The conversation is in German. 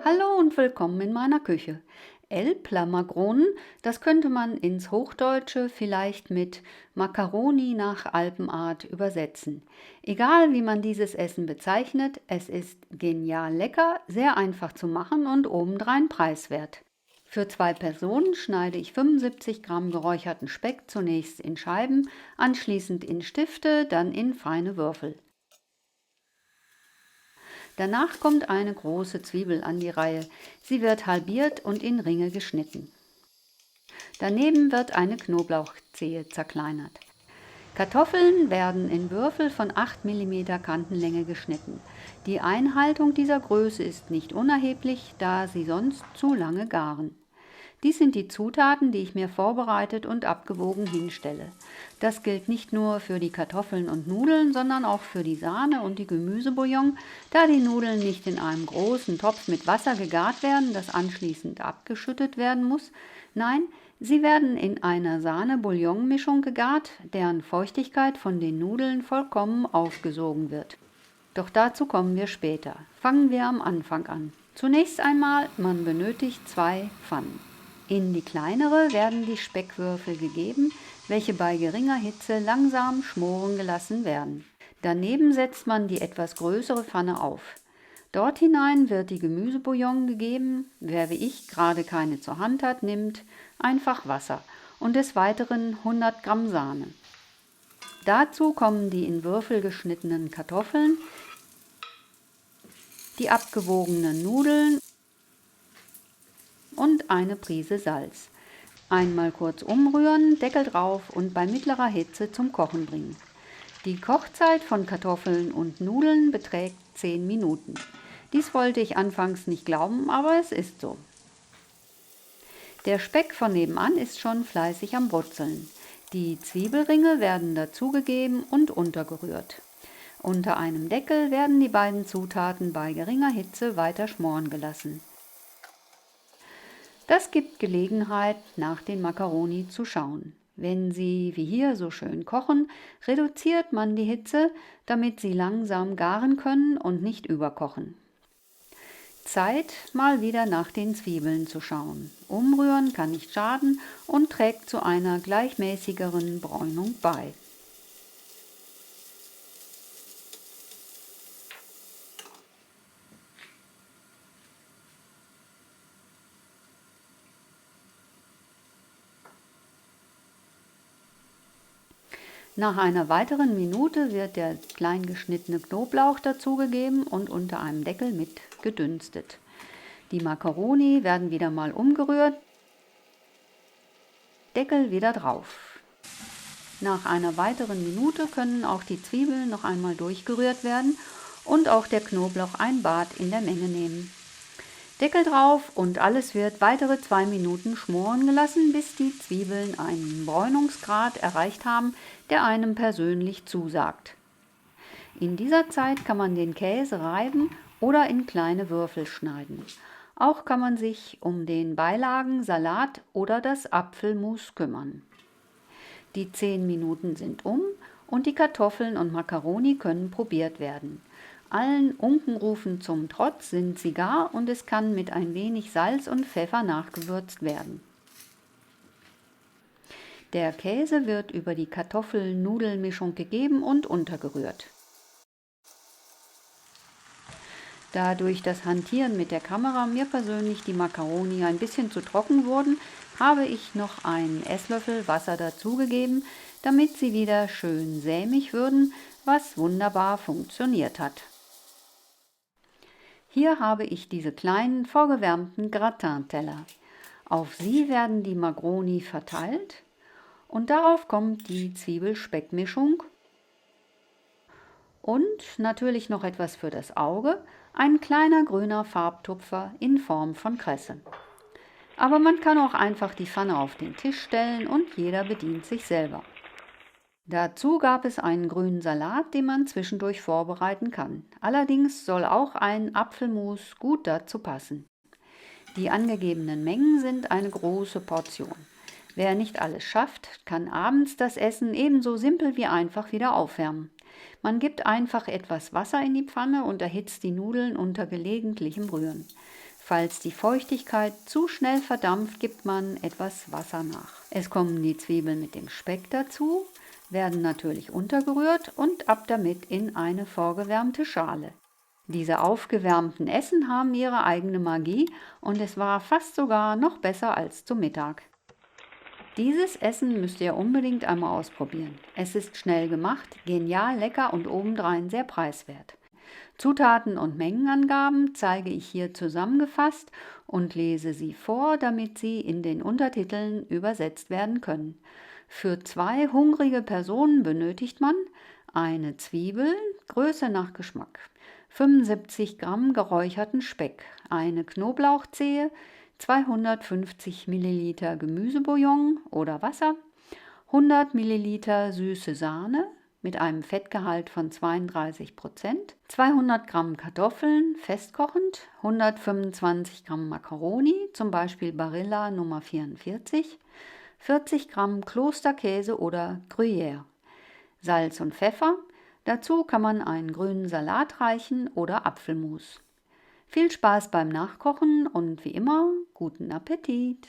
Hallo und willkommen in meiner Küche. Elbler-Makronen, das könnte man ins Hochdeutsche vielleicht mit Makkaroni nach Alpenart übersetzen. Egal wie man dieses Essen bezeichnet, es ist genial lecker, sehr einfach zu machen und obendrein preiswert. Für 2 Personen schneide ich 75 Gramm geräucherten Speck zunächst in Scheiben, anschließend in Stifte, dann in feine Würfel. Danach kommt eine große Zwiebel an die Reihe. Sie wird halbiert und in Ringe geschnitten. Daneben wird eine Knoblauchzehe zerkleinert. Kartoffeln werden in Würfel von 8 mm Kantenlänge geschnitten. Die Einhaltung dieser Größe ist nicht unerheblich, da sie sonst zu lange garen. Dies sind die Zutaten, die ich mir vorbereitet und abgewogen hinstelle. Das gilt nicht nur für die Kartoffeln und Nudeln, sondern auch für die Sahne und die Gemüsebouillon, da die Nudeln nicht in einem großen Topf mit Wasser gegart werden, das anschließend abgeschüttet werden muss. Nein, sie werden in einer Sahne-Bouillon-Mischung gegart, deren Feuchtigkeit von den Nudeln vollkommen aufgesogen wird. Doch dazu kommen wir später. Fangen wir am Anfang an. Zunächst einmal, man benötigt 2 Pfannen. In die kleinere werden die Speckwürfel gegeben, welche bei geringer Hitze langsam schmoren gelassen werden. Daneben setzt man die etwas größere Pfanne auf. Dort hinein wird die Gemüsebouillon gegeben. Wer wie ich gerade keine zur Hand hat, nimmt einfach Wasser und des Weiteren 100 Gramm Sahne. Dazu kommen die in Würfel geschnittenen Kartoffeln, die abgewogenen Nudeln und eine Prise Salz. Einmal kurz umrühren, Deckel drauf und bei mittlerer Hitze zum Kochen bringen. Die Kochzeit von Kartoffeln und Nudeln beträgt 10 Minuten. Dies wollte ich anfangs nicht glauben, aber es ist so. Der Speck von nebenan ist schon fleißig am Brutzeln. Die Zwiebelringe werden dazugegeben und untergerührt. Unter einem Deckel werden die beiden Zutaten bei geringer Hitze weiter schmoren gelassen. Das gibt Gelegenheit, nach den Makkaroni zu schauen. Wenn sie wie hier so schön kochen, reduziert man die Hitze, damit sie langsam garen können und nicht überkochen. Zeit, mal wieder nach den Zwiebeln zu schauen. Umrühren kann nicht schaden und trägt zu einer gleichmäßigeren Bräunung bei. Nach einer weiteren Minute wird der klein geschnittene Knoblauch dazugegeben und unter einem Deckel mit gedünstet. Die Makkaroni werden wieder mal umgerührt, Deckel wieder drauf. Nach einer weiteren Minute können auch die Zwiebeln noch einmal durchgerührt werden und auch der Knoblauch ein Bad in der Menge nehmen. Deckel drauf und alles wird weitere 2 Minuten schmoren gelassen, bis die Zwiebeln einen Bräunungsgrad erreicht haben, der einem persönlich zusagt. In dieser Zeit kann man den Käse reiben oder in kleine Würfel schneiden. Auch kann man sich um den Beilagen, Salat oder das Apfelmus kümmern. Die 10 Minuten sind um und die Kartoffeln und Makkaroni können probiert werden. Allen Unkenrufen zum Trotz sind sie gar und es kann mit ein wenig Salz und Pfeffer nachgewürzt werden. Der Käse wird über die Kartoffel-Nudeln-Mischung gegeben und untergerührt. Da durch das Hantieren mit der Kamera mir persönlich die Makkaroni ein bisschen zu trocken wurden, habe ich noch einen Esslöffel Wasser dazugegeben, damit sie wieder schön sämig würden, was wunderbar funktioniert hat. Hier habe ich diese kleinen vorgewärmten Gratin-Teller. Auf sie werden die Makkaroni verteilt und darauf kommt die Zwiebel-Speck-Mischung und natürlich noch etwas für das Auge, ein kleiner grüner Farbtupfer in Form von Kresse. Aber man kann auch einfach die Pfanne auf den Tisch stellen und jeder bedient sich selber. Dazu gab es einen grünen Salat, den man zwischendurch vorbereiten kann. Allerdings soll auch ein Apfelmus gut dazu passen. Die angegebenen Mengen sind eine große Portion. Wer nicht alles schafft, kann abends das Essen ebenso simpel wie einfach wieder aufwärmen. Man gibt einfach etwas Wasser in die Pfanne und erhitzt die Nudeln unter gelegentlichem Rühren. Falls die Feuchtigkeit zu schnell verdampft, gibt man etwas Wasser nach. Es kommen die Zwiebeln mit dem Speck dazu, werden natürlich untergerührt und ab damit in eine vorgewärmte Schale. Diese aufgewärmten Essen haben ihre eigene Magie und es war fast sogar noch besser als zum Mittag. Dieses Essen müsst ihr unbedingt einmal ausprobieren. Es ist schnell gemacht, genial lecker und obendrein sehr preiswert. Zutaten und Mengenangaben zeige ich hier zusammengefasst und lese sie vor, damit sie in den Untertiteln übersetzt werden können. Für 2 hungrige Personen benötigt man eine Zwiebel, Größe nach Geschmack, 75 Gramm geräucherten Speck, eine Knoblauchzehe, 250 Milliliter Gemüsebouillon oder Wasser, 100 Milliliter süße Sahne mit einem Fettgehalt von 32%, 200 Gramm Kartoffeln festkochend, 125 Gramm Macaroni, zum Beispiel Barilla Nummer 44, 40 Gramm Klosterkäse oder Gruyère, Salz und Pfeffer. Dazu kann man einen grünen Salat reichen oder Apfelmus. Viel Spaß beim Nachkochen und wie immer, guten Appetit!